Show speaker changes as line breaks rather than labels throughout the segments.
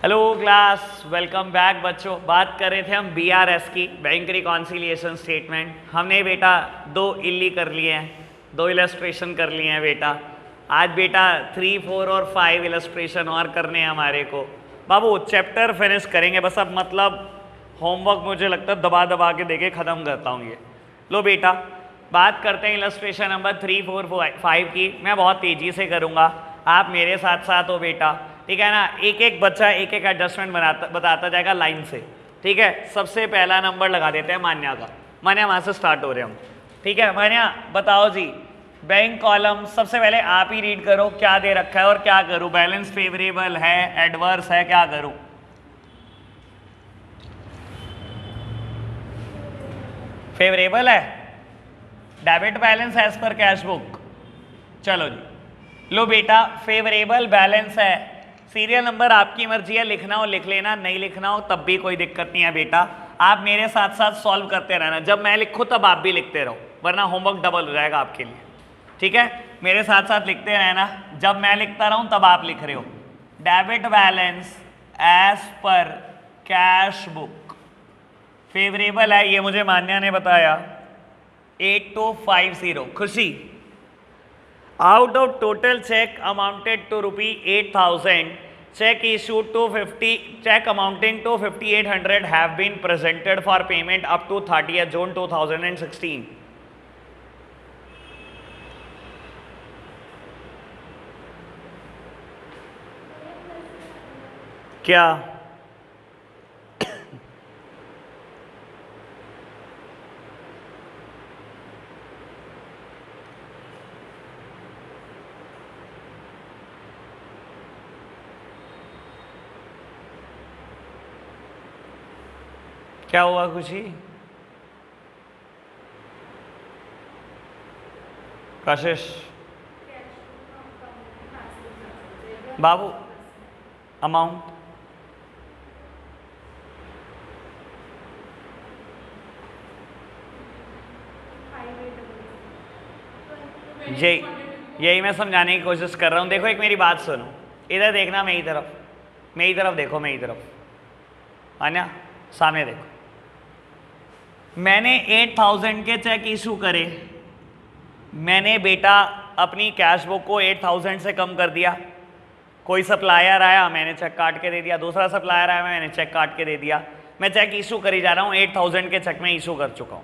Hello class, welcome back बच्चों। बात कर रहे थे हम बीआरएस की, बैंक रिकॉन्सिलिएशन स्टेटमेंट। हमने बेटा दो इल्ली कर लिए हैं, दो इलस्ट्रेशन कर लिए हैं बेटा। आज बेटा 3, 4 और 5 इलस्ट्रेशन और करने हैं हमारे को। बाबू चैप्टर फिनिश करेंगे बस अब, मतलब होमवर्क मुझे लगता है दबा दबा के देके ख़त्म करता हूँ ये। लो बेटा, बात करते हैं इलस्ट्रेशन नंबर 3, 4, 5 की। मैं बहुत तेज़ी से करूँगा, आप मेरे साथ साथ हो बेटा, ठीक है ना। एक एक बच्चा एक एक एडजस्टमेंट बताता जाएगा लाइन से, ठीक है। सबसे पहला नंबर लगा देते हैं मान्या का। मान्या वहाँ से स्टार्ट हो रहे हम, ठीक है। मान्या बताओ जी, बैंक कॉलम सबसे पहले आप ही रीड करो, क्या दे रखा है और क्या करूँ। बैलेंस फेवरेबल है, एडवर्स है, क्या करूँ। फेवरेबल है, debit balance as per cash book. चलो जी, लो बेटा फेवरेबल बैलेंस है। सीरियल नंबर आपकी मर्जी है, लिखना हो लिख लेना, नहीं लिखना हो तब भी कोई दिक्कत नहीं है बेटा। आप मेरे साथ साथ सॉल्व करते रहना, जब मैं लिखूँ तब आप भी लिखते रहो, वरना होमवर्क डबल हो जाएगा आपके लिए, ठीक है। मेरे साथ साथ लिखते रहना, जब मैं लिखता रहूँ तब आप लिख रहे हो। Debit balance as per cash book favourable है, ये मुझे मान्या ने बताया। 8250। खुशी, out of total check amounted to ₹8,000, check issued to 50, check amounting to 5,800 have been presented for payment up to 30th June 2016. क्या क्या हुआ खुशी? कशिश बाबू, अमाउंट यही मैं समझाने की कोशिश कर रहा हूँ। देखो एक मेरी बात सुनो, इधर देखना, मेरी तरफ देखो, मेरी तरफ आना, सामने देखो। मैंने 8,000 के चेक इशू करे, मैंने बेटा अपनी कैश बुक को 8,000 से कम कर दिया। कोई सप्लायर आया, मैंने चेक काट के दे दिया। दूसरा सप्लायर आया, मैंने चेक काट के दे दिया। मैं चेक इशू करी जा रहा हूँ, 8,000 के चेक में इशू कर चुका हूँ।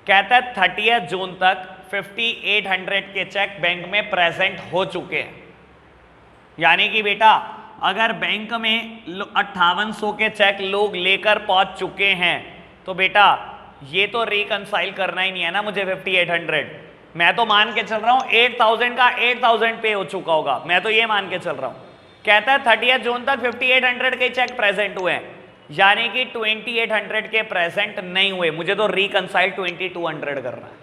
कहता है 30 जून तक 5,800 के चेक बैंक में प्रेजेंट हो चुके हैं। यानी कि बेटा अगर बैंक में 5800 के चेक लोग लेकर पहुंच चुके हैं तो बेटा ये तो रिकंसाइल करना ही नहीं है ना मुझे 5,800। मैं तो मान के चल रहा हूं 8,000 का 8,000 पे हो चुका होगा, मैं तो ये मान के चल रहा हूं। कहता है 30 जून तक 5,800 के चेक प्रेजेंट हुए हैं, यानी कि 2,800 के प्रेजेंट नहीं हुए, मुझे तो रिकंसाइल 2,200 करना है।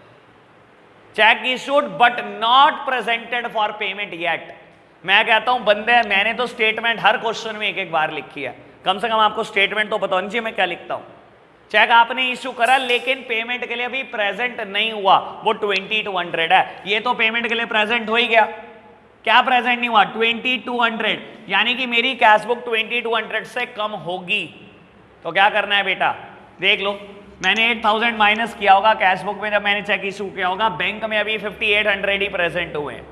Check issued but not presented for payment yet. मैं कहता हूं बंदे, मैंने तो स्टेटमेंट हर क्वेश्चन में एक एक बार लिखी है, कम से कम आपको स्टेटमेंट तो पता होनी चाहिए मैं क्या लिखता हूं। चेक आपने इशू करा लेकिन पेमेंट के लिए अभी प्रेजेंट नहीं हुआ, वो 2,200 है। ये तो पेमेंट के लिए प्रेजेंट हो ही गया, क्या प्रेजेंट नहीं हुआ? 2,200, यानी कि मेरी कैश बुक 2,200 से कम होगी। तो क्या करना है बेटा, देख लो, मैंने 8,000 माइनस किया होगा कैश बुक में जब मैंने चेक इशू किया होगा, बैंक में अभी 5,800 ही प्रेजेंट हुए हैं,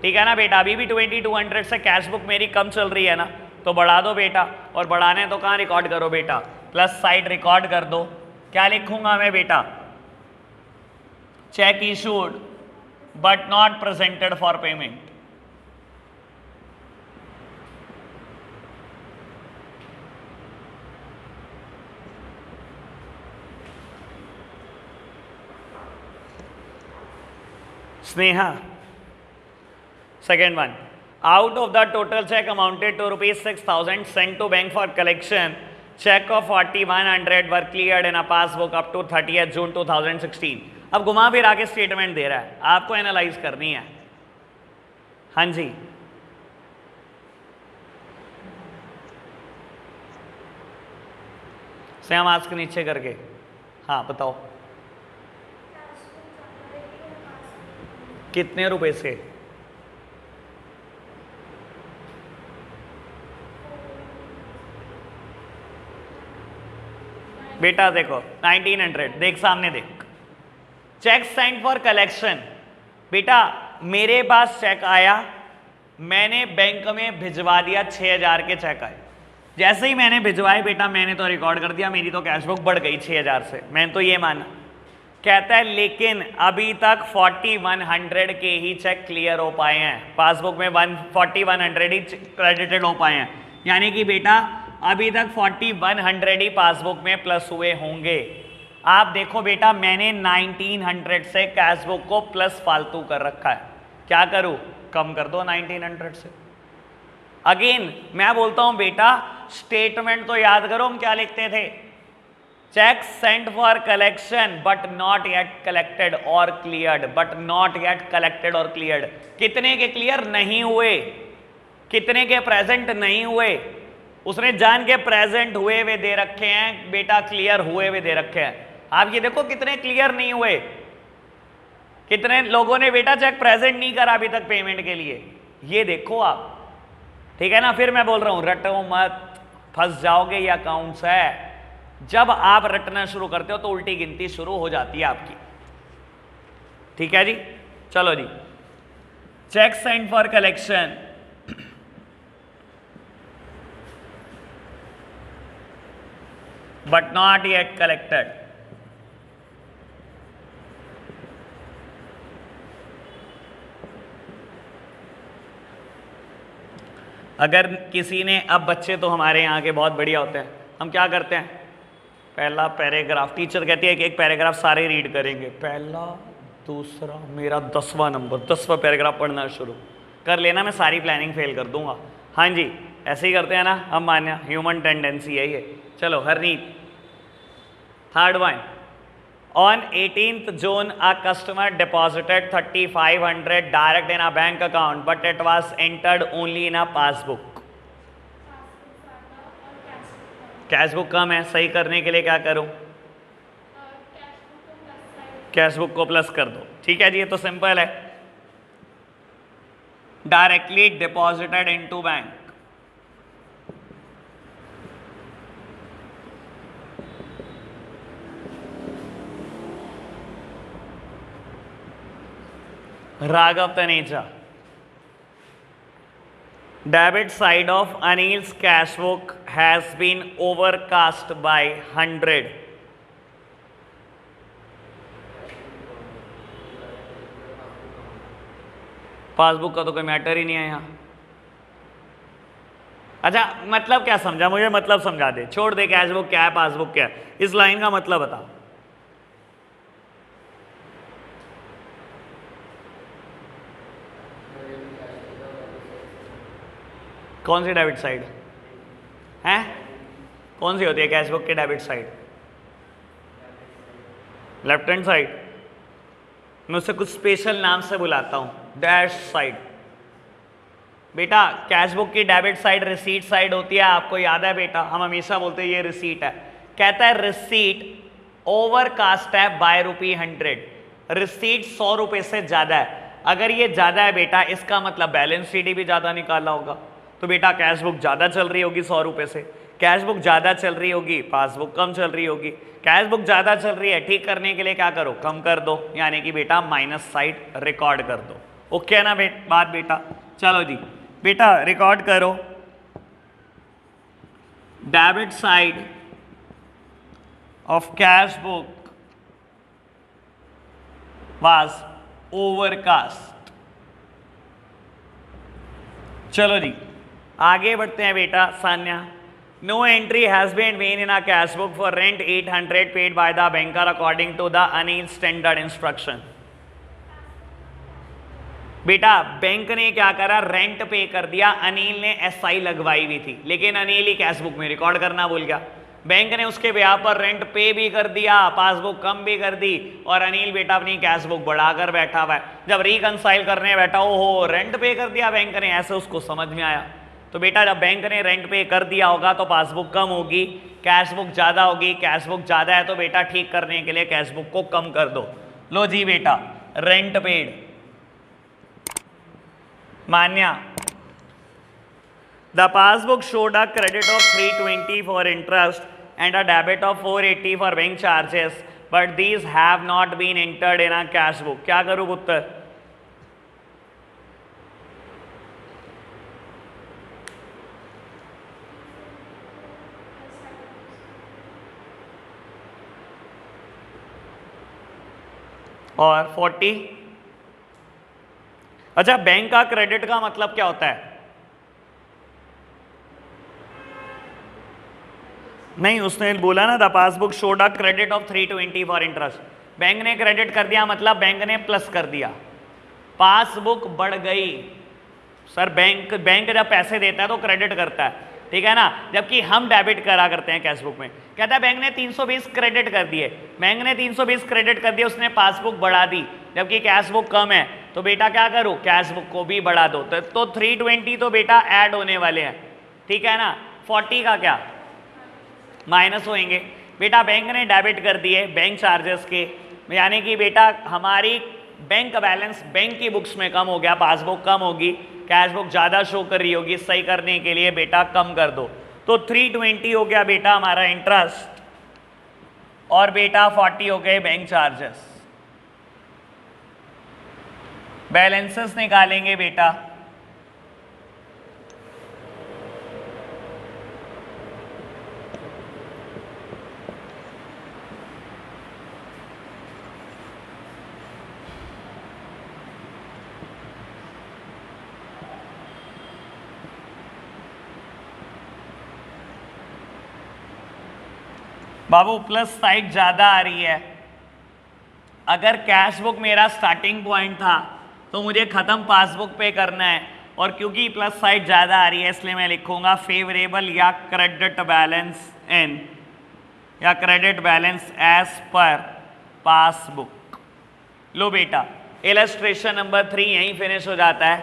ठीक है ना बेटा। अभी भी 2,200 से कैश बुक मेरी कम चल रही है ना, तो बढ़ा दो बेटा। और बढ़ाने तो कहाँ रिकॉर्ड करो बेटा, प्लस साइड रिकॉर्ड कर दो। क्या लिखूंगा मैं बेटा, check issued but not presented for payment. Sneha, second one, out of the total check amounted to ₹6,000 sent to bank for collection, check of 4,100 were cleared in a passbook up to 30th June 2016। अब घुमा फिर आके statement दे रहा है, आपको analyse करनी है। हाँ जी, सेम मास्क नीचे करके, हाँ बताओ कितने रुपए से? बेटा देखो 1900, देख सामने देख, चेक सेंड फॉर कलेक्शन। बेटा मेरे पास चेक आया, मैंने बैंक में भिजवा दिया, 6000 के चेक आए। जैसे ही मैंने भिजवाए बेटा मैंने तो रिकॉर्ड कर दिया, मेरी तो कैश बुक बढ़ गई 6000 से, मैंने तो ये माना। कहता है लेकिन अभी तक 4100 के ही चेक क्लियर हो पाए हैं, पासबुक में 4100 ही क्रेडिटेड हो पाए हैं, यानी कि बेटा अभी तक 4100 ही पासबुक में प्लस हुए होंगे। आप देखो बेटा मैंने 1900 से कैश बुक को प्लस फालतू कर रखा है, क्या करूं, कम कर दो 1900 से। अगेन मैं बोलता हूं बेटा स्टेटमेंट तो याद करो, हम क्या लिखते थे, cheque sent for collection but not yet collected और cleared, but not yet collected और क्लियर्ड। कितने के क्लियर नहीं हुए, कितने के प्रेजेंट नहीं हुए, उसने जान के प्रेजेंट हुए हुए दे रखे हैं बेटा, क्लियर हुए हुए दे रखे हैं। आप ये देखो कितने क्लियर नहीं हुए, कितने लोगों ने बेटा चेक प्रेजेंट नहीं करा अभी तक पेमेंट के लिए, ये देखो आप, ठीक है ना। फिर मैं बोल रहा हूं रटो मत, फंस जाओगे, ये अकाउंट्स है। जब आप रटना शुरू करते हो तो उल्टी गिनती शुरू हो जाती है आपकी, ठीक है जी। चलो जी, cheque send for collection, but not yet collected. अगर किसी ने, अब बच्चे तो हमारे यहाँ के बहुत बढ़िया होते हैं, हम क्या करते हैं, पहला पैराग्राफ, टीचर कहती है कि एक पैराग्राफ सारे रीड करेंगे, पहला दूसरा, मेरा 10वां नंबर, 10वां पैराग्राफ पढ़ना शुरू कर लेना, मैं सारी प्लानिंग फेल कर दूंगा। हाँ जी ऐसे ही करते हैं ना हम, मान्य ह्यूमन टेंडेंसी है ये। चलो Harneet, third one, on 18th June a customer deposited 3500 direct in a bank account but it was entered only in a passbook। Cash book कम है, सही करने के लिए क्या करूं, कैश बुक को प्लस कर दो, ठीक है जी, ये तो सिंपल है। Directly deposited into bank, Raghav Taneja, debit side of Anil's cash book has been overcast by 100। Passbook का तो कोई मैटर ही नहीं है यहाँ। अच्छा मतलब क्या समझा, मुझे मतलब समझा दे, छोड़ दे कैश बुक क्या है पासबुक क्या है, इस लाइन का मतलब बता। कौन सी डेबिट साइड है, कौन सी होती है कैश बुक की debit side, left hand side, मैं उससे कुछ स्पेशल नाम से बुलाता हूं, डैश साइड। बेटा कैश बुक की डेबिट साइड रिसीट साइड होती है, आपको याद है बेटा, हम हमेशा बोलते हैं ये रिसीट है। कहता है रिसीट ओवरकास्ट है बाय ₹100, रिसीट 100 रुपए से ज्यादा है। अगर ये ज्यादा है बेटा इसका मतलब बैलेंस शीट भी ज्यादा निकाला होगा, तो बेटा कैश बुक ज्यादा चल रही होगी 100 रुपए से, कैश बुक ज्यादा चल रही होगी, पासबुक कम चल रही होगी। कैश बुक ज्यादा चल रही है, ठीक करने के लिए क्या करो, कम कर दो, यानी कि बेटा माइनस साइड रिकॉर्ड कर दो। ओके है ना बात बेटा। चलो जी बेटा रिकॉर्ड करो, debit side of cash book was overcast. चलो जी आगे बढ़ते हैं बेटा। Sanya, no entry has been made in a cash book for rent 800 paid by the banker according to the अनिल स्टैंडर्ड इंस्ट्रक्शन। बेटा बैंक ने क्या करा, रेंट पे कर दिया, अनिल ने एसआई लगवाई हुई थी, लेकिन अनिल ही कैश बुक में रिकॉर्ड करना भूल गया। बैंक ने उसके ब्याह पर रेंट पे भी कर दिया, पासबुक कम भी कर दी, और अनिल बेटा अपनी कैश बुक बढ़ाकर बैठा हुआ है। जब रिकंसाइल करने बैठा, ओहो रेंट पे कर दिया बैंक ने, ऐसे उसको समझ में आया। तो बेटा जब बैंक ने रेंट पे कर दिया होगा तो पासबुक कम होगी, कैश बुक ज्यादा होगी, कैश बुक ज्यादा है तो बेटा ठीक करने के लिए कैश बुक को कम कर दो। लो जी बेटा rent paid. Manya, the passbook showed a credit of 320 for interest and a debit of 480 for bank charges, but these have not been entered in a cash book. क्या करूँ पुत्र? और 40। अच्छा, बैंक का क्रेडिट का मतलब क्या होता है? नहीं, उसने बोला ना the passbook showed a credit of 320 for interest. Bank ने क्रेडिट कर दिया मतलब बैंक ने प्लस कर दिया, पासबुक बढ़ गई। सर बैंक जब पैसे देता है तो क्रेडिट करता है, ठीक है ना, जबकि हम डेबिट करा करते हैं कैश बुक में। कहता है बैंक ने 320 क्रेडिट कर दिए, बैंक ने 320 क्रेडिट कर दिए, उसने पासबुक बढ़ा दी, जबकि कैश बुक कम है, तो बेटा क्या करूँ, कैश बुक को भी बढ़ा दो। तो 320 तो बेटा ऐड होने वाले हैं, ठीक है ना। 40 का क्या माइनस होएंगे। बेटा बैंक ने डेबिट कर दिए बैंक चार्जेस के, यानी कि बेटा हमारी बैंक बैलेंस बैंक की बुक्स में कम हो गया, पासबुक कम होगी, कैश बुक ज़्यादा शो कर रही होगी, सही करने के लिए बेटा कम कर दो। तो 320 हो गया बेटा हमारा इंटरेस्ट, और बेटा 40 हो गए बैंक चार्जेस। बैलेंसेस निकालेंगे बेटा। बाबू प्लस साइड ज़्यादा आ रही है। अगर कैश बुक मेरा स्टार्टिंग पॉइंट था तो मुझे ख़त्म पासबुक पे करना है, और क्योंकि प्लस साइड ज़्यादा आ रही है इसलिए मैं लिखूंगा फेवरेबल या क्रेडिट बैलेंस इन या credit balance as per passbook. लो बेटा, इलस्ट्रेशन नंबर 3 यहीं फिनिश हो जाता है।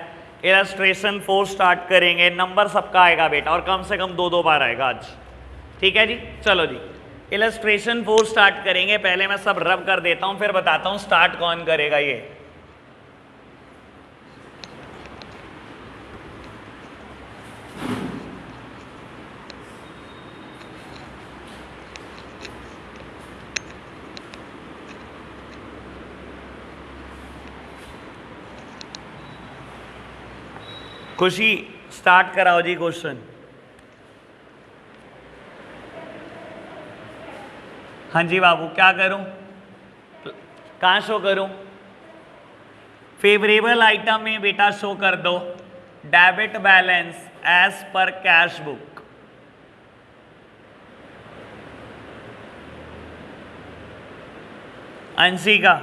इलस्ट्रेशन 4 स्टार्ट करेंगे। नंबर सबका आएगा बेटा, और कम से कम 2-2 बार आएगा आज, ठीक है जी। चलो जी, इलस्ट्रेशन 4 स्टार्ट करेंगे। पहले मैं सब रब कर देता हूं, फिर बताता हूं स्टार्ट कौन करेगा। ये खुशी स्टार्ट कराओ जी क्वेश्चन। हाँ जी बाबू, क्या करूं, कहाँ शो करूं? फेवरेबल आइटम में बेटा शो कर दो debit balance as per cash book. Anshika,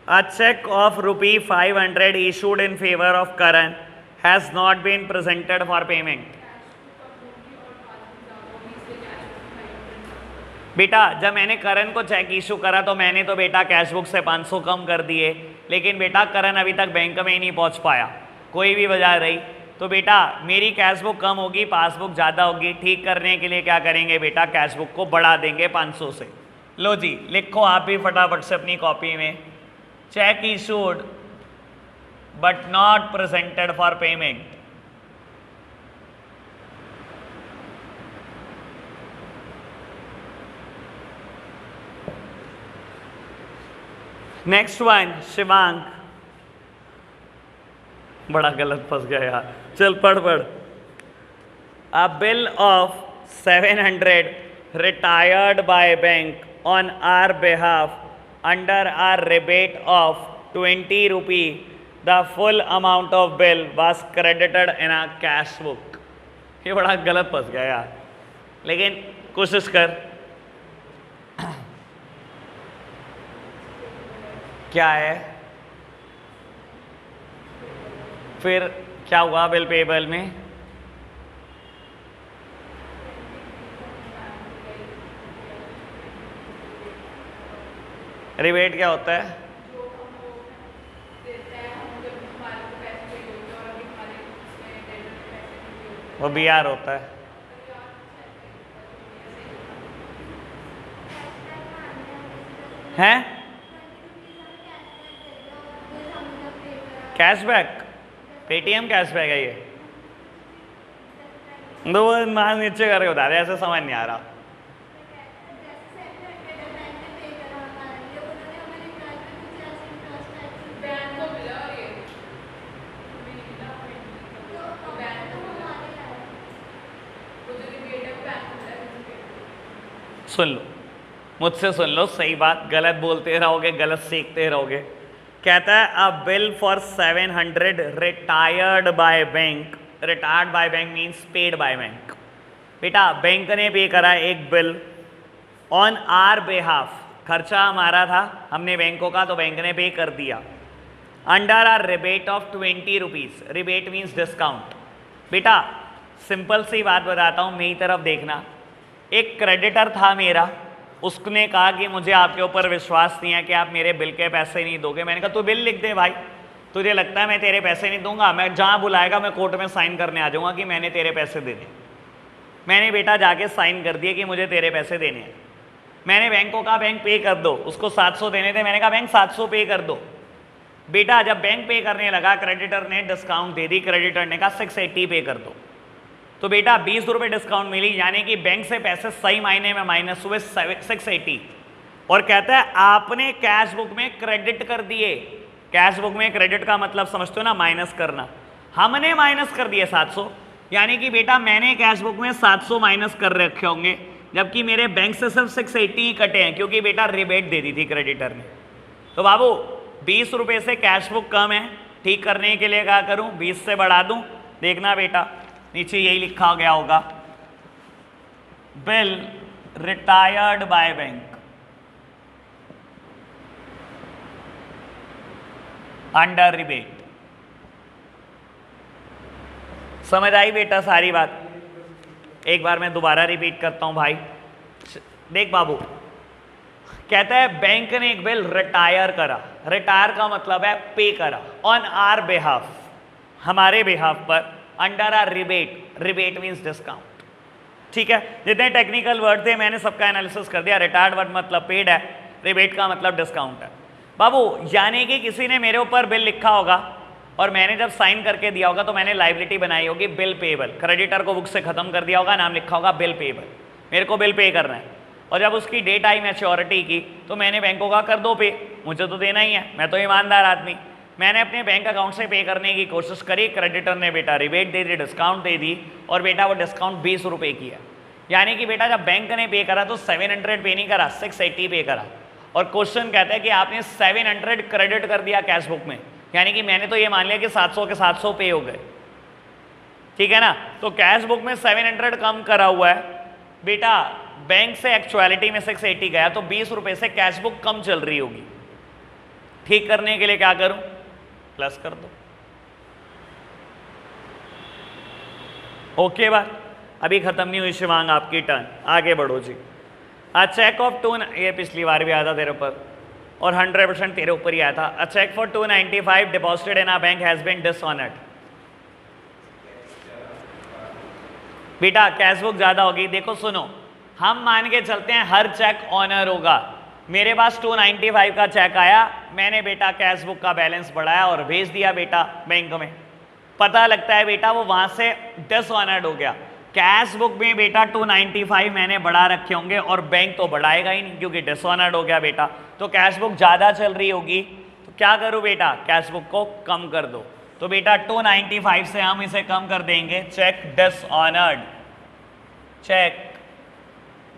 a check of ₹500 issued in favor of Karan has not been presented for payment. बेटा जब मैंने करण को चेक इशू करा तो मैंने तो बेटा कैश बुक से 500 कम कर दिए, लेकिन बेटा करण अभी तक बैंक में ही नहीं पहुंच पाया, कोई भी वजह रही, तो बेटा मेरी कैश बुक कम होगी, पासबुक ज़्यादा होगी। ठीक करने के लिए क्या करेंगे बेटा, कैश बुक को बढ़ा देंगे 500 से। लो जी, लिखो आप भी फटाफट से अपनी कॉपी में, cheque issued but not presented for payment. Next one Shivang, बड़ा गलत फंस गया यार, चल पढ़। A bill of 700 retired by bank on our behalf under our rebate of 20 rupee, the full amount of bill was credited in a cash book. ये बड़ा गलत फंस गया यार, लेकिन कोशिश कर। क्या है फिर, क्या हुआ बिल पेबल में? रिबेट क्या होता है? वो BR होता है। हैं? कैशबैक, पेटीएम कैशबैक है ये। तो वो माल नीचे करके बता रहे, ऐसे समझ नहीं आ रहा। सुन लो, मुझसे सुन लो, सही बात, गलत बोलते रहोगे, गलत सीखते रहोगे। कहता है अ bill for 700 retired by bank, retired by bank means paid by bank. बेटा बैंक ने पे करा एक बिल ऑन आर बेहाफ, खर्चा हमारा था, हमने बैंकों का, तो बैंक ने पे कर दिया। Under our rebate of 20 rupees, rebate means discount. बेटा सिंपल सी बात बताता हूँ, मेरी तरफ देखना। एक क्रेडिटर था मेरा, उसने कहा कि मुझे आपके ऊपर विश्वास नहीं है कि आप मेरे बिल के पैसे नहीं दोगे। मैंने कहा तू बिल लिख दे भाई, तुझे लगता है मैं तेरे पैसे नहीं दूंगा? मैं जहाँ बुलाएगा मैं कोर्ट में साइन करने आ जाऊँगा कि मैंने तेरे पैसे देने। मैंने बेटा जाके साइन कर दिए कि मुझे तेरे पैसे देने हैं। मैंने बैंक को कहा बैंक पे कर दो, उसको 700 देने थे, मैंने कहा बैंक 700 पे कर दो। बेटा जब बैंक पे करने लगा, क्रेडिटर ने डिस्काउंट दे दी, क्रेडिटर ने कहा 680 पे कर दो। तो बेटा 20 रुपये डिस्काउंट मिली, यानी कि बैंक से पैसे सही मायने में माइनस हुए 680। और कहता है आपने कैश बुक में क्रेडिट कर दिए। कैश बुक में क्रेडिट का मतलब समझते हो ना, माइनस करना। हमने माइनस कर दिए 700, यानी कि बेटा मैंने कैश बुक में 700 माइनस कर रखे होंगे, जबकि मेरे बैंक से सिर्फ 680 ही कटे हैं, क्योंकि बेटा रिबेट दे दी थी क्रेडिटर ने। तो बाबू 20 रुपये से कैश बुक कम है, ठीक करने के लिए क्या करूं, 20 से बढ़ा दूं। देखना बेटा नीचे यही लिखा गया होगा, bill retired by bank under rebate. समझ आई बेटा सारी बात? एक बार मैं दोबारा रिपीट करता हूं भाई। देख बाबू, कहता है बैंक ने एक बिल रिटायर करा, रिटायर का मतलब है पे करा, ऑन आर बेहाफ, हमारे बेहाफ पर, under our rebate, rebate means discount. ठीक है, जितने टेक्निकल वर्ड थे मैंने सबका एनालिसिस कर दिया। रिटायर्ड वर्ड मतलब पेड है, रिबेट का मतलब डिस्काउंट है। बाबू यानी कि किसी ने मेरे ऊपर बिल लिखा होगा और मैंने जब साइन करके दिया होगा तो मैंने लाइबिलिटी बनाई होगी बिल पेएबल। क्रेडिटर को बुक से खत्म कर दिया होगा, नाम लिखा होगा बिल पेएबल, मेरे को बिल पे करना है। और जब उसकी डेट आई मैच्योरिटी की तो मैंने बैंकों का कर दो पे, मुझे तो देना ही है, मैं तो ईमानदार आदमी। मैंने अपने बैंक अकाउंट से पे करने की कोशिश करी, क्रेडिटर ने बेटा रिबेट दे दी, डिस्काउंट दे दी, और बेटा वो डिस्काउंट 20 रुपये की है। यानी कि बेटा जब बैंक ने पे करा तो 700 पे नहीं करा, 680 पे करा। और क्वेश्चन कहता है कि आपने 700 क्रेडिट कर दिया कैश बुक में, यानी कि मैंने तो ये मान लिया कि 700 के 700 पे हो गए। ठीक है ना? तो कैश बुक में 700 कम करा हुआ है बेटा, बैंक से एक्चुअलिटी में 680 गया, तो 20 रुपये से कैश बुक कम चल रही होगी। ठीक करने के लिए क्या करूं, प्लस कर दो। ओके बात, अभी खत्म नहीं हुई शिवांग, आपकी टर्न, आगे बढ़ो जी। अ चेक ऑफ 2, ये पिछली बार भी आया था तेरे ऊपर और 100% तेरे ऊपर ही आया था। A cheque for 295 deposited in a bank has been dishonoured. बेटा कैश बुक ज्यादा होगी। देखो सुनो, हम मान के चलते हैं हर चेक ऑनर होगा। मेरे पास 295 का चेक आया, मैंने बेटा कैश बुक का बैलेंस बढ़ाया और भेज दिया बेटा बैंक में। पता लगता है बेटा वो वहां से डिसऑनर्ड हो गया। कैश बुक में बेटा 295 मैंने बढ़ा रखे होंगे और बैंक तो बढ़ाएगा ही नहीं क्योंकि डिसऑनर्ड हो गया बेटा। तो कैश बुक ज़्यादा चल रही होगी, तो क्या करूँ बेटा, कैश बुक को कम कर दो। तो बेटा 295 से हम इसे कम कर देंगे, चेक डिसऑनर्ड, चेक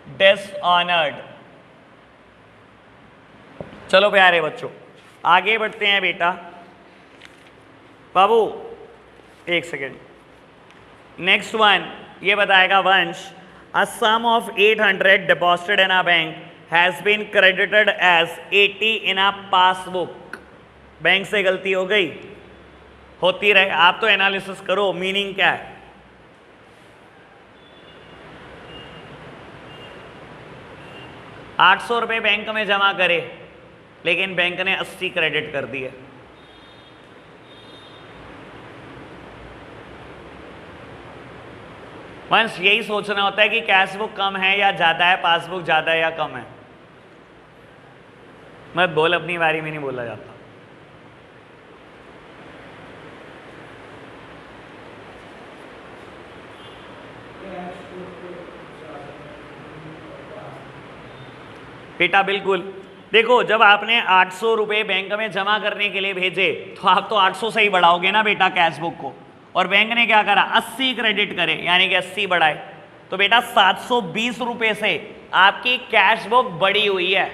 डिसऑनर्ड। चलो प्यारे बच्चों आगे बढ़ते हैं बेटा। बाबू एक सेकेंड, नेक्स्ट वन ये बताएगा Vansh, a sum of 800 deposited in a bank has been credited as 80 in a passbook. Bank से गलती हो गई, होती रहे, आप तो एनालिसिस करो मीनिंग क्या है। ₹800 बैंक में जमा करे लेकिन बैंक ने 80 क्रेडिट कर दिए। वंश यही सोचना होता है कि कैश बुक कम है या ज़्यादा है, पासबुक ज़्यादा है या कम है। मत बोल, अपनी बारी में नहीं बोला जाता। बेटा बिल्कुल। देखो जब आपने 800 रुपये बैंक में जमा करने के लिए भेजे तो आप तो 800 से ही बढ़ाओगे ना बेटा कैश बुक को, और बैंक ने क्या करा 80 क्रेडिट करे यानी कि 80 बढ़ाए, तो बेटा 720 रुपये से आपकी कैश बुक बढ़ी हुई है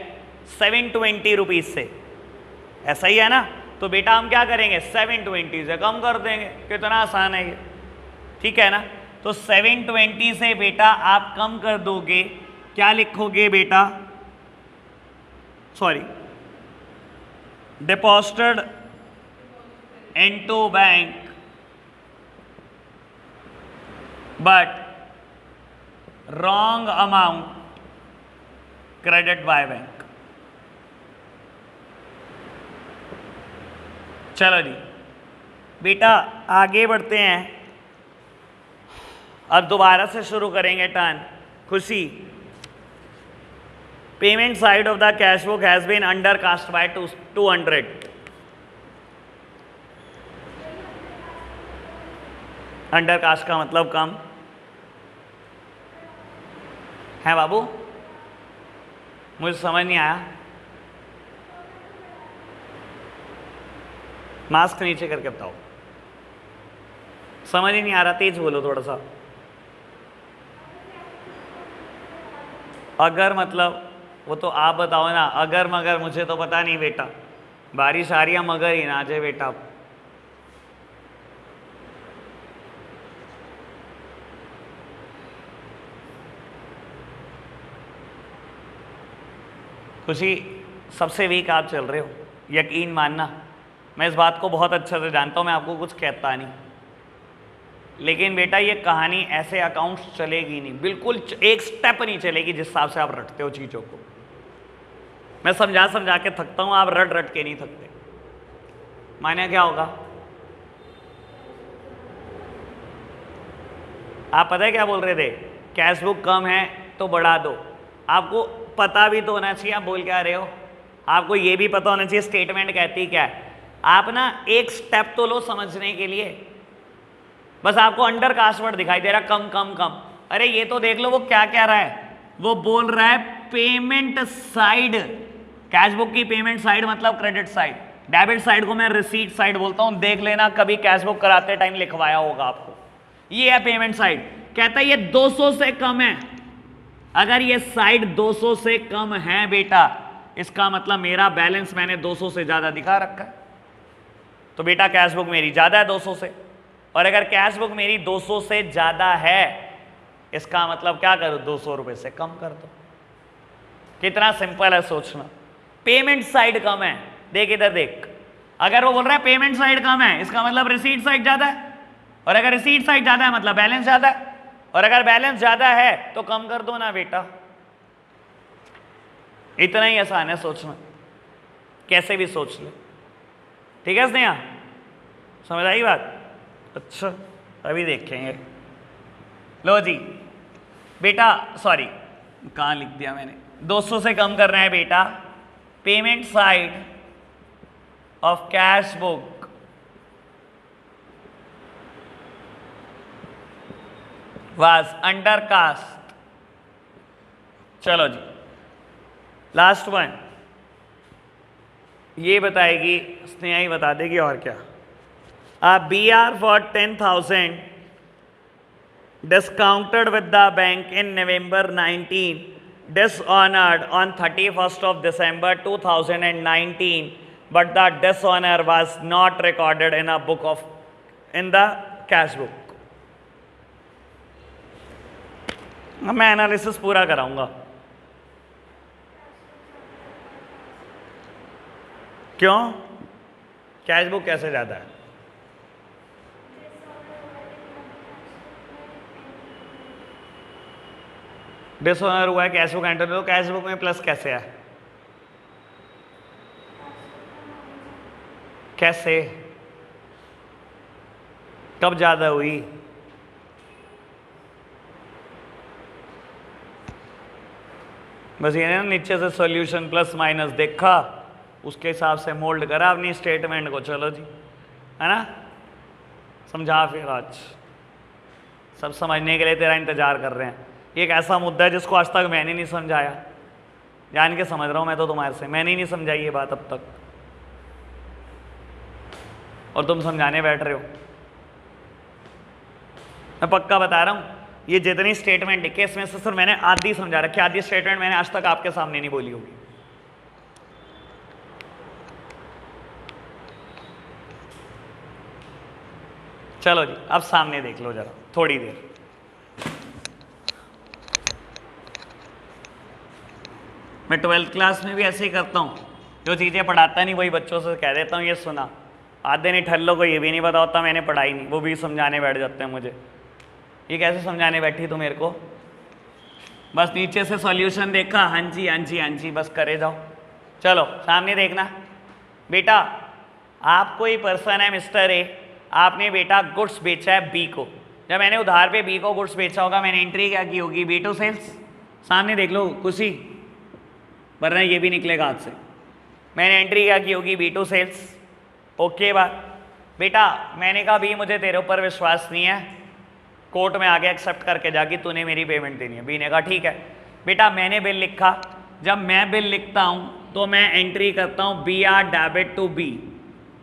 720 रुपीज से, ऐसा ही है ना। तो बेटा हम क्या करेंगे 720 से कम कर देंगे, कितना आसान है ये, ठीक है ना। तो 720 से बेटा आप कम कर दोगे, क्या लिखोगे बेटा, sorry, deposited into bank but wrong amount credit by bank. चलो जी बेटा आगे बढ़ते हैं, अब दोबारा से शुरू करेंगे turn. Khushi, payment side of the cash book has been undercast by 200। Undercast का मतलब कम है बाबू, मुझे समझ नहीं आया। मास्क नीचे करके बताओ, समझ ही नहीं आ रहा, तेज बोलो थोड़ा सा। अगर मतलब वो तो आप बताओ ना, अगर मगर मुझे तो पता नहीं बेटा, बारिश आ रही है मगर ही ना आ जाए बेटा। खुशी सबसे वीक आप चल रहे हो, यकीन मानना, मैं इस बात को बहुत अच्छे से जानता हूँ, मैं आपको कुछ कहता नहीं, लेकिन बेटा ये कहानी ऐसे अकाउंट्स चलेगी नहीं, बिल्कुल एक स्टेप नहीं चलेगी जिस हिसाब से आप रटते हो चीज़ों को। मैं समझा समझा के थकता हूँ, आप रट रट के नहीं थकते। माने क्या होगा, आप पता है क्या बोल रहे थे, कैश बुक कम है तो बढ़ा दो। आपको पता भी तो होना चाहिए आप बोल क्या रहे हो, आपको ये भी पता होना चाहिए स्टेटमेंट कहती क्या है। आप ना एक स्टेप तो लो समझने के लिए, बस आपको अंडर कास्टवर्ड दिखाई दे रहा कम कम कम, अरे ये तो देख लो वो क्या कह रहा है, वो बोल रहा है पेमेंट साइड, कैश बुक की पेमेंट साइड मतलब क्रेडिट साइड, डेबिट साइड को मैं रिसीट साइड बोलता हूं, देख लेना कभी कैश बुक कराते टाइम लिखवाया होगा आपको। ये है पेमेंट साइड, कहता है ये 200 से कम है, अगर ये साइड 200 से कम है बेटा इसका मतलब मेरा बैलेंस मैंने 200 से ज्यादा दिखा रखा है, तो बेटा कैश बुक मेरी ज्यादा है 200 से, और अगर कैश बुक मेरी 200 से ज्यादा है इसका मतलब क्या करो 200 रुपए से कम कर दो। कितना सिंपल है सोचना। पेमेंट साइड कम है, देख इधर देख, अगर वो बोल रहा है पेमेंट साइड कम है इसका मतलब रिसीट साइड ज्यादा है, और अगर रिसीट साइड ज्यादा है मतलब बैलेंस ज्यादा है, और अगर बैलेंस ज्यादा है तो कम कर दो ना बेटा। इतना ही आसान है सोचना, कैसे भी सोच ले, ठीक है स्नेहा, समझ आई बात। अच्छा अभी देखेंगे, लो जी बेटा, सॉरी कहाँ लिख दिया मैंने, 200 से कम करना है बेटा, payment side of cash book was undercast. चलो जी लास्ट वन, ये बताएगी स्नेहा ही बता देगी और क्या। BR for 10,000 discounted with the bank in November 19, dishonored on 31st of December 2019, but the dishonor was not recorded in a book of in the cash book। मैं analysis पूरा कराऊंगा, क्यों कैश बुक कैसे ज्यादा है, डिसऑनर हुआ है cash book enter, तो कैश बुक में प्लस कैसे है, कैसे कब ज्यादा हुई, बस ये ना नीचे से सॉल्यूशन प्लस माइनस देखा उसके हिसाब से मोल्ड करा अपनी स्टेटमेंट को। चलो जी है ना, समझा फिर आज सब समझने के लिए तेरा इंतजार कर रहे हैं। एक ऐसा मुद्दा है जिसको आज तक मैंने नहीं समझाया, जान के समझ रहा हूँ मैं तो तुम्हारे से, मैंने ही नहीं समझाई ये बात अब तक और तुम समझाने बैठ रहे हो। मैं पक्का बता रहा हूँ, ये जितनी स्टेटमेंट लिखे इसमें से सिर्फ मैंने आधी समझा रखी, आधी स्टेटमेंट मैंने आज तक आपके सामने नहीं बोली होगी। चलो जी, अब सामने देख लो जरा थोड़ी देर। मैं 12th क्लास में भी ऐसे ही करता हूँ, जो चीज़ें पढ़ाता नहीं वही बच्चों से कह देता हूँ ये सुना, आधे नहीं ठल्लो को ये भी नहीं पता होता मैंने पढ़ाई नहीं, वो भी समझाने बैठ जाते हैं मुझे। ये कैसे समझाने बैठी तू मेरे को? बस नीचे से सॉल्यूशन देखा, हाँ जी हाँ जी हाँ जी, बस करे जाओ। चलो सामने देखना बेटा, आप कोई पर्सन है मिस्टर ए, आपने बेटा गुड्स बेचा है बी को। जब मैंने उधार पे बी को गुड्स बेचा होगा, मैंने एंट्री क्या की होगी? B to sales. सामने देख लो खुशी, वरना ये भी निकलेगा हाथ से। मैंने एंट्री क्या की होगी? B to sales. ओके बात बेटा, मैंने कहा बी मुझे तेरे ऊपर विश्वास नहीं है, कोर्ट में आगे एक्सेप्ट करके जाके तूने मेरी पेमेंट देनी है। बी ने कहा ठीक है बेटा, मैंने बिल लिखा। जब मैं बिल लिखता हूँ तो मैं एंट्री करता हूँ B R debit to B.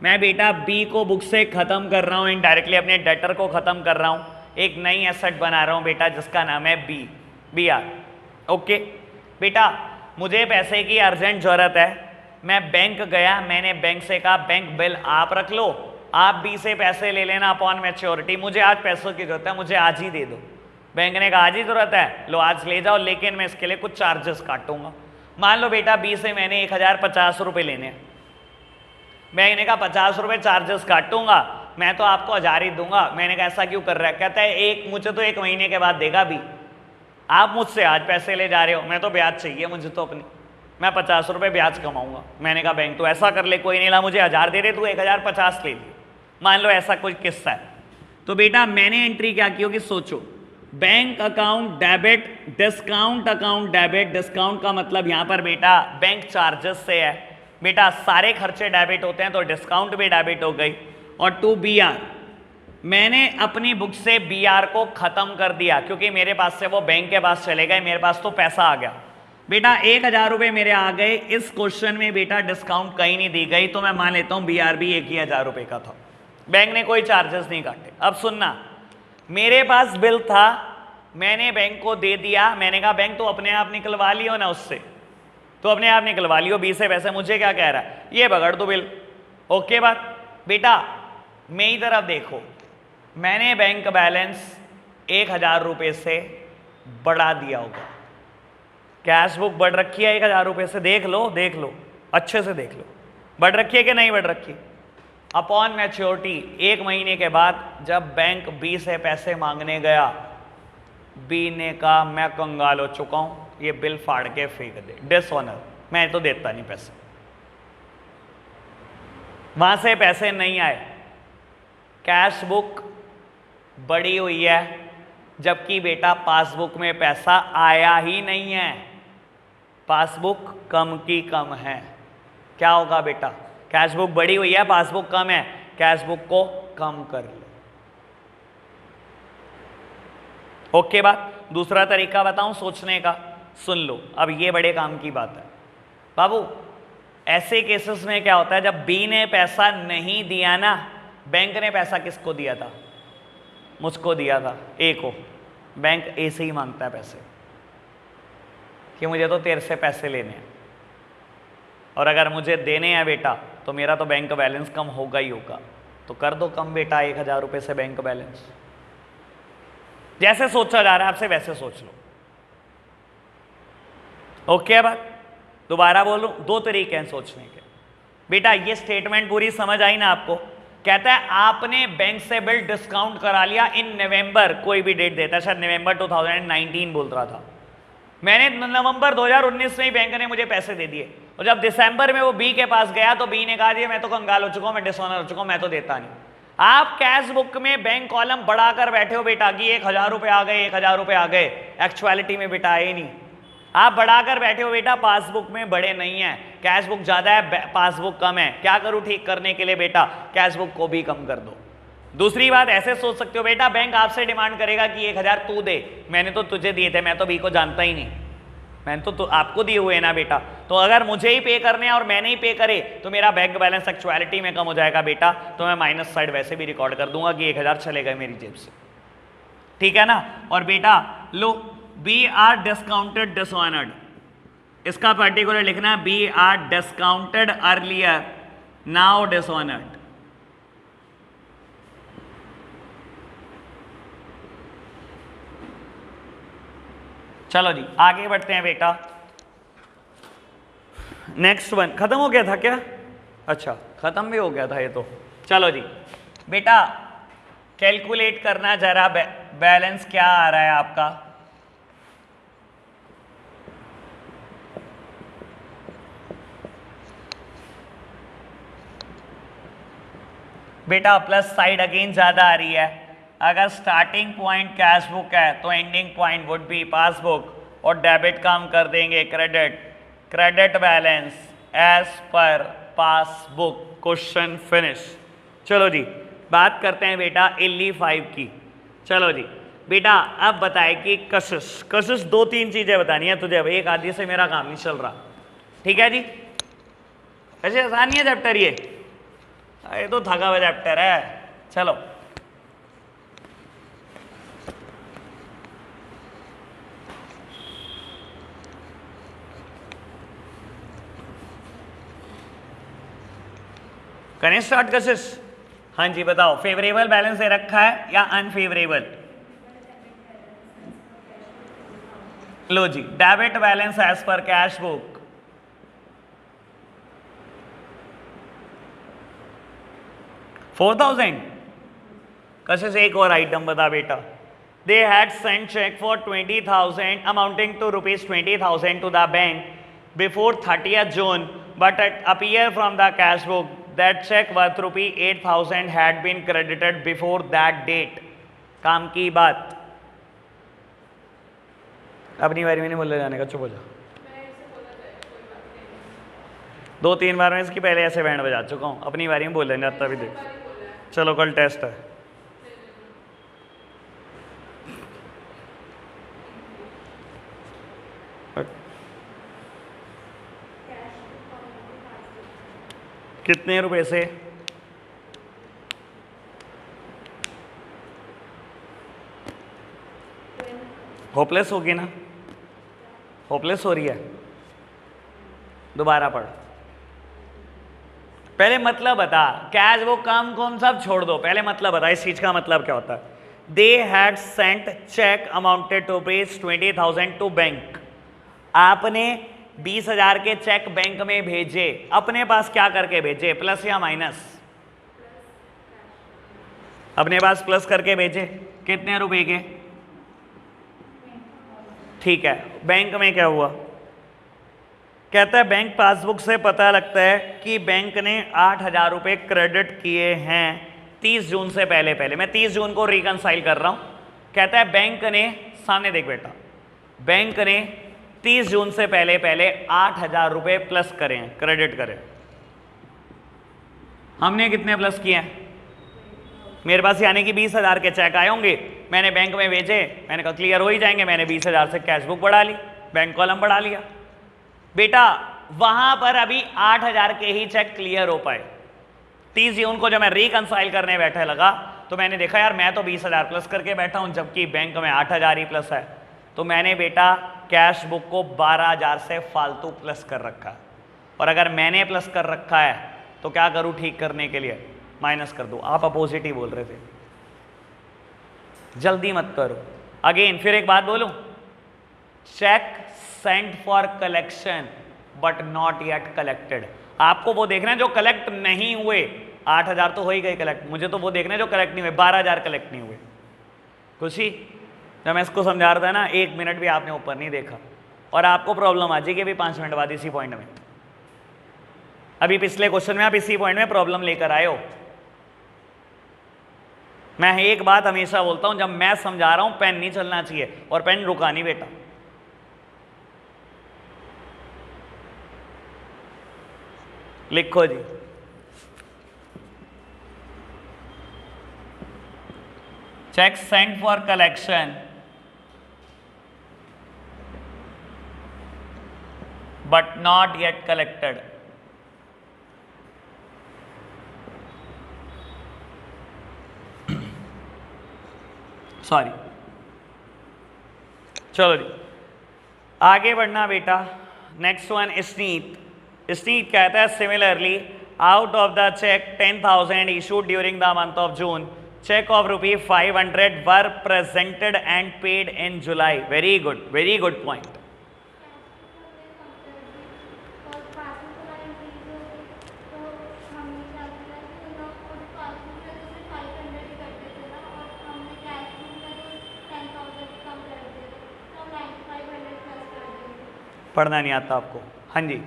मैं बेटा बी को बुक से ख़त्म कर रहा हूँ, इनडायरेक्टली अपने डेटर को ख़त्म कर रहा हूँ, एक नई एसेट बना रहा हूँ बेटा जिसका नाम है बी आर। ओके बेटा, मुझे पैसे की अर्जेंट ज़रूरत है, मैं बैंक गया, मैंने बैंक से कहा बैंक बिल आप रख लो, आप बी से पैसे ले लेना अपॉन मैच्योरिटी, मुझे आज पैसों की ज़रूरत है, मुझे आज ही दे दो। बैंक ने कहा आज ही ज़रूरत है, लो आज ले जाओ, लेकिन मैं इसके लिए कुछ चार्जेस काटूंगा। मान लो बेटा बी से मैंने 1050 रुपये लेने हैं, बैंक ने कहा 50 रुपये चार्जेस काटूंगा, मैं तो आपको 1000 ही दूंगा। मैंने कहा ऐसा क्यों कर रहा है? कहता है मुझे तो 1 महीने के बाद देगा भी, आप मुझसे आज पैसे ले जा रहे हो, मैं तो ब्याज चाहिए मुझे तो अपनी, मैं 50 रुपये ब्याज कमाऊंगा। मैंने कहा बैंक तो ऐसा कर ले, कोई नहीं ला मुझे 1000 दे दे, तू 1050 ले लियो। मान लो ऐसा कोई किस्सा है, तो बेटा मैंने एंट्री क्या की होगी? सोचो, bank account debit, discount account debit. Discount का मतलब यहाँ पर बेटा बैंक चार्जेस से है, बेटा सारे खर्चे डेबिट होते हैं तो डिस्काउंट भी डेबिट हो गई। और टू बी आर, मैंने अपनी बुक से बी आर को ख़त्म कर दिया क्योंकि मेरे पास से वो बैंक के पास चले गए, मेरे पास तो पैसा आ गया। बेटा 1000 रुपये मेरे आ गए, इस क्वेश्चन में बेटा डिस्काउंट कहीं नहीं दी गई, तो मैं मान लेता हूँ बी आर भी 1000 रुपये का था, बैंक ने कोई चार्जेस नहीं काटे। अब सुनना, मेरे पास बिल था, मैंने बैंक को दे दिया, मैंने कहा बैंक तो अपने आप निकलवा लियो ना उससे, तो अपने आप निकलवा लियो बी से पैसे, मुझे क्या कह रहा है? ये पकड़ दो बिल। ओके बात बेटा, मेरी तरफ देखो, मैंने बैंक बैलेंस 1000 रुपये से बढ़ा दिया होगा, कैश बुक बढ़ रखी है 1000 रुपये से, देख लो देख लो अच्छे से देख लो, बढ़ रखी है कि नहीं बढ़ रखी? अपॉन मैच्योरिटी 1 महीने के बाद जब बैंक बी से पैसे मांगने गया, बी ने कहा मैं कंगाल हो चुका हूं, ये बिल फाड़ के फेंक दे, डिसऑनर, मैं तो देता नहीं पैसे। वहां से पैसे नहीं आए, कैश बुक बड़ी हुई है, जबकि बेटा पासबुक में पैसा आया ही नहीं है, पासबुक कम की कम है। क्या होगा बेटा? कैश बुक बड़ी हुई है, पासबुक कम है, कैश बुक को कम कर लो। ओके बात? दूसरा तरीका बताऊं सोचने का, सुन लो, अब ये बड़े काम की बात है बाबू। ऐसे केसेस में क्या होता है, जब बी ने पैसा नहीं दिया ना, बैंक ने पैसा किसको दिया था? मुझको दिया था, ए को। बैंक ए से ही मांगता है पैसे कि मुझे तो तेरे से पैसे लेने हैं, और अगर मुझे देने हैं बेटा तो मेरा तो बैंक बैलेंस कम होगा ही होगा, तो कर दो कम बेटा 1000 रुपये से बैंक बैलेंस। जैसे सोचा जा रहा है आपसे वैसे सोच लो। ओके बात? दोबारा बोलूं, 2 तरीके हैं सोचने के। बेटा ये स्टेटमेंट पूरी समझ आई ना आपको? कहता है आपने बैंक से बिल डिस्काउंट करा लिया इन नवंबर, कोई भी डेट देता है, शायद नवंबर 2019 बोल रहा था, मैंने नवंबर 2019 में ही बैंक ने मुझे पैसे दे दिए, और जब दिसंबर में वो बी के पास गया तो बी ने कहा दिया मैं तो कंगाल हो चुका हूं, मैं डिसऑनर हो चुका हूं, मैं तो देता नहीं। आप कैश बुक में बैंक कॉलम बढ़ाकर बैठे हो बेटा कि 1000 रुपये आ गए, 1000 रुपये आ गए, एक्चुअलिटी में बेटा आए नहीं। आप बढ़ाकर बैठे हो बेटा, पासबुक में बड़े नहीं है, कैश बुक ज्यादा है, पासबुक कम है। क्या करूं ठीक करने के लिए बेटा? कैश बुक को भी कम कर दो। दूसरी बात ऐसे सोच सकते हो बेटा, बैंक आपसे डिमांड करेगा कि 1000 तू दे, मैंने तो तुझे दिए थे, मैं तो बी को जानता ही नहीं, मैंने तो आपको दिए हुए ना बेटा, तो अगर मुझे ही पे करने हैं और मैंने ही पे करे तो मेरा बैंक बैलेंस एक्चुअलिटी में कम हो जाएगा बेटा, तो मैं माइनस साइड वैसे भी रिकॉर्ड कर दूंगा कि 1000 चले गए मेरी जेब से, ठीक है ना। और बेटा लो, बी आर डिस्काउंटेड डिसऑनर्ड, इसका पर्टिकुलर लिखना है, B R discounted earlier now dishonoured. चलो जी आगे बढ़ते हैं बेटा। नेक्स्ट वन खत्म हो गया था क्या? अच्छा खत्म भी हो गया था ये तो। चलो जी बेटा कैलकुलेट करना जरा, बैलेंस क्या आ रहा है आपका। बेटा प्लस साइड अगेन ज्यादा आ रही है। अगर स्टार्टिंग पॉइंट कैश बुक है तो ending point would be passbook, और डेबिट का हम कर देंगे credit, credit balance as per passbook, question finish. चलो जी बात करते हैं बेटा इल्ली 5 की। चलो जी बेटा अब बताए कि कशिश, कशिश 2-3 चीजें बतानी है तुझे, अब एक आदि से मेरा काम नहीं चल रहा, ठीक है जी। ऐसे आसान है चैप्टर ये तो थका हुआ चैप्टर है। चलो करें स्टार्ट कशिश। हाँ जी बताओ, फेवरेबल बैलेंस दे रखा है या अनफेवरेबल? लो जी debit balance as per cash book, $4,000। Kashish एक और आइटम बता बेटा। दे had sent cheque for 20,000 amounting to ₹20,000 to the bank before 30th June, but it appear from the cash book that check worth ₹8,000 had been credited before that date। काम की बात, अपनी बारी में नहीं बोले जाने का, चुप हो जा। 2-3 बार मैं इसकी पहले ऐसे बैंड बजा चुका हूँ, अपनी बारी में बोल लेने आता भी देख। चलो कल टेस्ट है। कितने रुपए से? होपलेस होगी ना, होपलेस हो रही है, दोबारा पढ़। पहले मतलब बता, कैश वो काम कौन सब छोड़ दो, पहले मतलब बता इस चीज का मतलब क्या होता है। They had sent cheque amounted to ₹20,000 to bank, आपने 20,000 के चेक बैंक में भेजे, अपने पास क्या करके भेजे, प्लस या माइनस? अपने पास प्लस करके भेजे, कितने रुपए के? ठीक है, बैंक में क्या हुआ? कहता है बैंक पासबुक से पता लगता है कि बैंक ने 8,000 रुपये क्रेडिट किए हैं 30 जून से पहले पहले। मैं 30 जून को रिकनसाइल कर रहा हूं। कहता है बैंक ने, सामने देख बेटा, बैंक ने 30 जून से पहले पहले 8,000 रुपये प्लस करे हैं, क्रेडिट करे। हमने कितने प्लस किए हैं? मेरे पास यानी कि 20,000 के चेक आए होंगे, मैंने बैंक में भेजे, मैंने कहा क्लियर हो ही जाएंगे, मैंने 20,000 से कैश बुक बढ़ा ली, बैंक कॉलम बढ़ा लिया। बेटा वहां पर अभी 8,000 के ही चेक क्लियर हो पाए। 30 जून को जब मैं रिकनसाइल करने बैठे लगा तो मैंने देखा यार मैं तो 20,000 प्लस करके बैठा हूं, जबकि बैंक में 8,000 ही प्लस है। तो मैंने बेटा कैश बुक को 12,000 से फालतू प्लस कर रखा है, और अगर मैंने प्लस कर रखा है तो क्या करूं ठीक करने के लिए? माइनस कर दो। आप अपोजिट ही बोल रहे थे, जल्दी मत करो। अगेन फिर एक बात बोलूं, cheque sent for collection but not yet collected. आपको वो देखना है जो कलेक्ट नहीं हुए। 8,000 तो हो ही गए कलेक्ट, मुझे तो वो देखना है जो कलेक्ट नहीं हुए। 12,000 कलेक्ट नहीं हुए। खुशी जब मैं इसको समझा रहा था ना, 1 मिनट भी आपने ऊपर नहीं देखा, और आपको प्रॉब्लम आ जाएगी अभी 5 मिनट बाद इसी पॉइंट में। अभी पिछले क्वेश्चन में आप इसी पॉइंट में प्रॉब्लम लेकर आए हो। मैं एक बात हमेशा बोलता हूं, जब मैं समझा रहा हूं पेन नहीं चलना चाहिए, और पेन रुका नहीं बेटा। लिखो जी, cheque sent for collection not yet collected. Sorry, चलो जी आगे बढ़ना बेटा। Next one स्नीत। स्नीत कहता है similarly out of the cheque 10,000 issued during the month of June, cheque of ₹500 were presented and paid in July. Very good point. पढ़ना नहीं आता आपको? हाँ जी,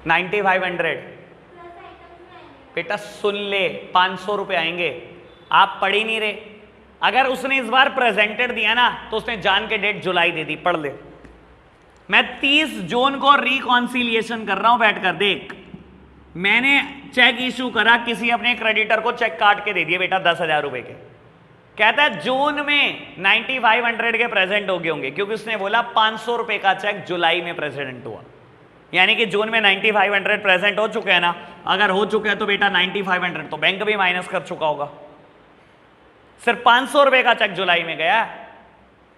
$9,500। बेटा सुन ले, 500 रुपए आएंगे। आप पढ़ ही नहीं रहे। अगर उसने इस बार प्रेजेंटेड दिया ना तो उसने जान के डेट जुलाई दे दी। पढ़ ले, मैं 30 जून को रिकॉन्सिलिएशन कर रहा हूं, बैठ कर देख। मैंने चेक इशू करा, किसी अपने क्रेडिटर को चेक काट के दे दिए बेटा 10,000 रुपए के। कहता है जून में 9,500 के प्रेजेंट हो गए होंगे, क्योंकि उसने बोला 500 रुपए का चेक जुलाई में प्रेजेंट हुआ, यानी कि जून में 9,500 प्रेजेंट हो चुके हैं ना। अगर हो चुके हैं तो बेटा 9,500 तो बैंक भी माइनस कर चुका होगा। सिर्फ 500 रुपए का चेक जुलाई में गया।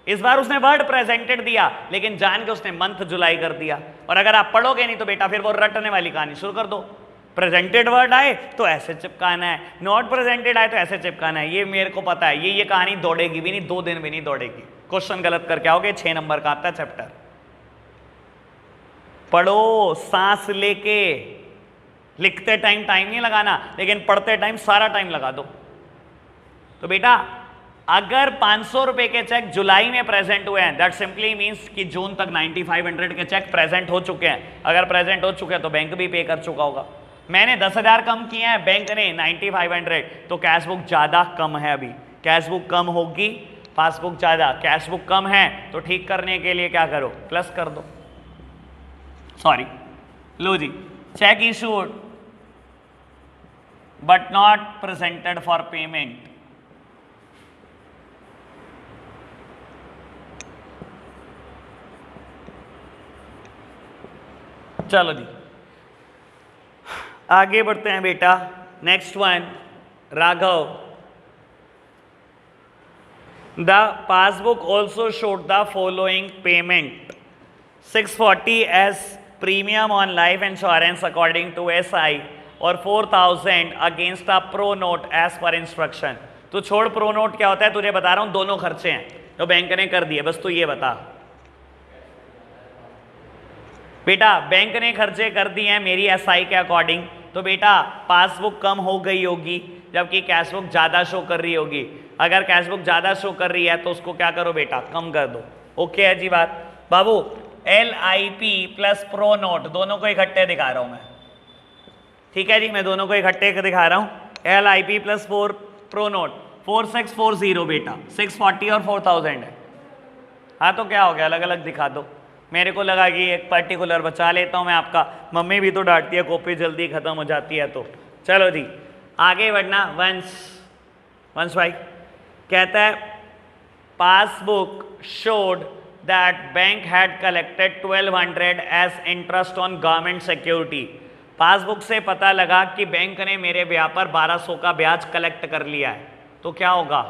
इस बार उसने वर्ड प्रेजेंटेड दिया, लेकिन जान के उसने मंथ जुलाई कर दिया। और अगर आप पढ़ोगे नहीं तो बेटा फिर वो रटने वाली कहानी शुरू कर दो। प्रेजेंटेड वर्ड आए तो ऐसे चिपकाना है, नॉट प्रेजेंटेड आए तो ऐसे चिपकाना है। ये मेरे को पता है, ये कहानी दौड़ेगी भी नहीं, 2 दिन भी नहीं दौड़ेगी। क्वेश्चन गलत करके आओगे 6 नंबर का आता है चैप्टर। पढ़ो सांस लेके, लिखते टाइम नहीं लगाना, लेकिन पढ़ते टाइम सारा टाइम लगा दो। तो बेटा अगर 500 रुपए के चेक जुलाई में प्रेजेंट हुए हैं, दैट सिंपली मींस कि जून तक 9,500 के चेक प्रेजेंट हो चुके हैं। अगर प्रेजेंट हो चुके हैं तो बैंक भी पे कर चुका होगा। मैंने 10,000 कम किए हैं, बैंक ने 9,500, तो कैश बुक ज्यादा कम है। अभी कैश बुक कम होगी, पासबुक ज्यादा। कैश बुक कम है तो ठीक करने के लिए क्या करो, प्लस कर दो। सॉरी, लो जी, cheque issued but not presented for payment. चलो जी आगे बढ़ते हैं बेटा। Next one, Raghav. The passbook also showed the following payment: 640 as premium on life insurance according to SI और 4,000 against a pro note as per instruction. तो छोड़ pro note क्या होता है, तुझे बता रहा हूं, दोनों खर्चे हैं तो बैंक ने कर दिए। बस तू ये बता बेटा, बैंक ने खर्चे कर दिए हैं मेरी SI के अकॉर्डिंग, तो बेटा पासबुक कम हो गई होगी जबकि कैश बुक ज़्यादा शो कर रही होगी। अगर कैश बुक ज़्यादा शो कर रही है तो उसको क्या करो बेटा, कम कर दो। ओके है जी बात। बाबू LIP प्लस प्रो नोट दोनों को इकट्ठे दिखा रहा हूँ मैं, ठीक है जी, मैं दोनों को इकट्ठे दिखा रहा हूँ। LIP प्लस प्रो नोट 4640 बेटा, 640 और 4,000 है। हाँ तो क्या हो गया, अलग अलग दिखा दो। मेरे को लगा कि एक पर्टिकुलर बचा लेता हूँ मैं आपका, मम्मी भी तो डांटती है, कॉपी जल्दी खत्म हो जाती है। तो चलो जी आगे बढ़ना। वंश भाई कहता है passbook showed that bank had collected 1,200 as interest on government security. Passbook से पता लगा कि बैंक ने मेरे ब्याह पर 1,200 का ब्याज कलेक्ट कर लिया है, तो क्या होगा?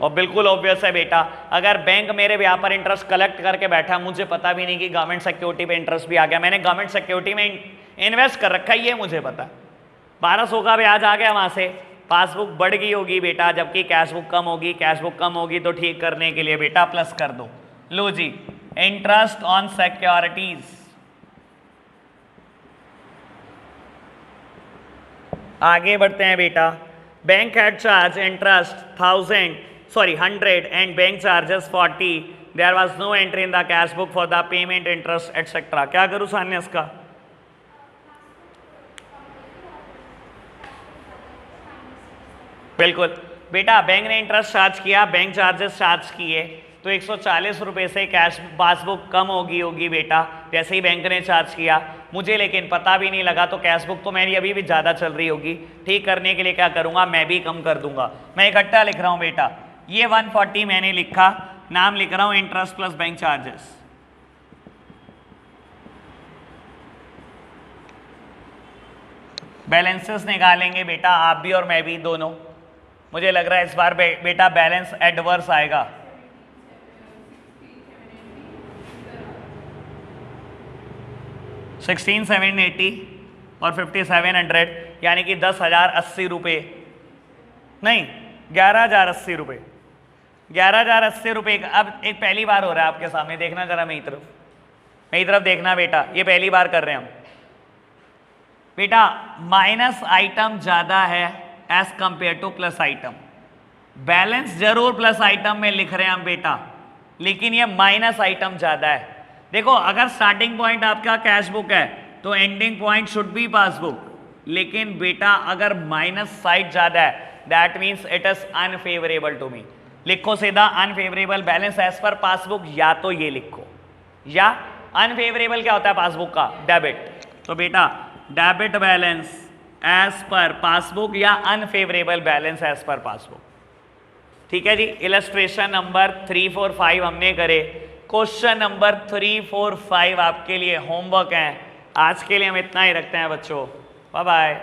और बिल्कुल ऑब्वियस है बेटा, अगर बैंक मेरे ब्याह पर इंटरेस्ट कलेक्ट करके बैठा, मुझे पता भी नहीं कि गवर्नमेंट सिक्योरिटी पे इंटरेस्ट भी आ गया, मैंने गवर्नमेंट सिक्योरिटी में इन्वेस्ट कर रखा है, ये मुझे पता है, 1,200 का ब्याज आ गया वहां से, पासबुक बढ़ गई होगी बेटा, जबकि कैश बुक कम होगी। कैश बुक कम होगी तो ठीक करने के लिए बेटा प्लस कर दो। लो जी, इंटरेस्ट ऑन सिक्योरिटीज। आगे बढ़ते हैं बेटा। Bank had charge interest 100 and bank charges 40. There was no entry in the cash book for the payment, interest, etc. क्या करूँ सान्या इसका? बिल्कुल, बेटा बैंक ने इंटरेस्ट चार्ज किया, बैंक चार्जेस चार्ज किए, तो 140 रुपये से कैश पासबुक कम होगी बेटा, जैसे ही बैंक ने चार्ज किया। मुझे लेकिन पता भी नहीं लगा, तो कैश बुक तो मेरी अभी भी ज़्यादा चल रही होगी। ठीक करने के लिए क्या करूँगा, मैं भी कम कर दूंगा। मैं इकट्ठा लिख रहा हूँ बेटा, ये 140 मैंने लिखा, नाम लिख रहा हूँ interest plus bank charges. Balances निकालेंगे बेटा, आप भी और मैं भी दोनों। मुझे लग रहा है इस बार बेटा बैलेंस एडवर्स आएगा। $16, $780 और $5700, यानी कि 10,080 रुपये, नहीं 11,080 रुपये, 11,080 रुपये। अब एक पहली बार हो रहा है आपके सामने, देखना जरा मेरी तरफ देखना बेटा, ये पहली बार कर रहे हैं हम बेटा। माइनस आइटम ज़्यादा है as compare to plus item. Balance जरूर प्लस आइटम में लिख रहे हैं हम बेटा, लेकिन ये माइनस आइटम ज़्यादा है। देखो, अगर स्टार्टिंग पॉइंट आपका कैश बुक है तो ending point should be passbook, लेकिन बेटा अगर माइनस साइड ज़्यादा है that means it is unfavourable to me. लिखो सीधा unfavourable balance as per passbook, या तो ये लिखो, या अनफेवरेबल क्या होता है पासबुक का, डेबिट। तो बेटा debit balance as per passbook या unfavourable balance as per passbook. ठीक है जी। इलस्ट्रेशन नंबर 3, 4, 5 हमने करे। क्वेश्चन नंबर 3, 4, 5 आपके लिए होमवर्क है। आज के लिए हम इतना ही रखते हैं बच्चों, बाय बाय।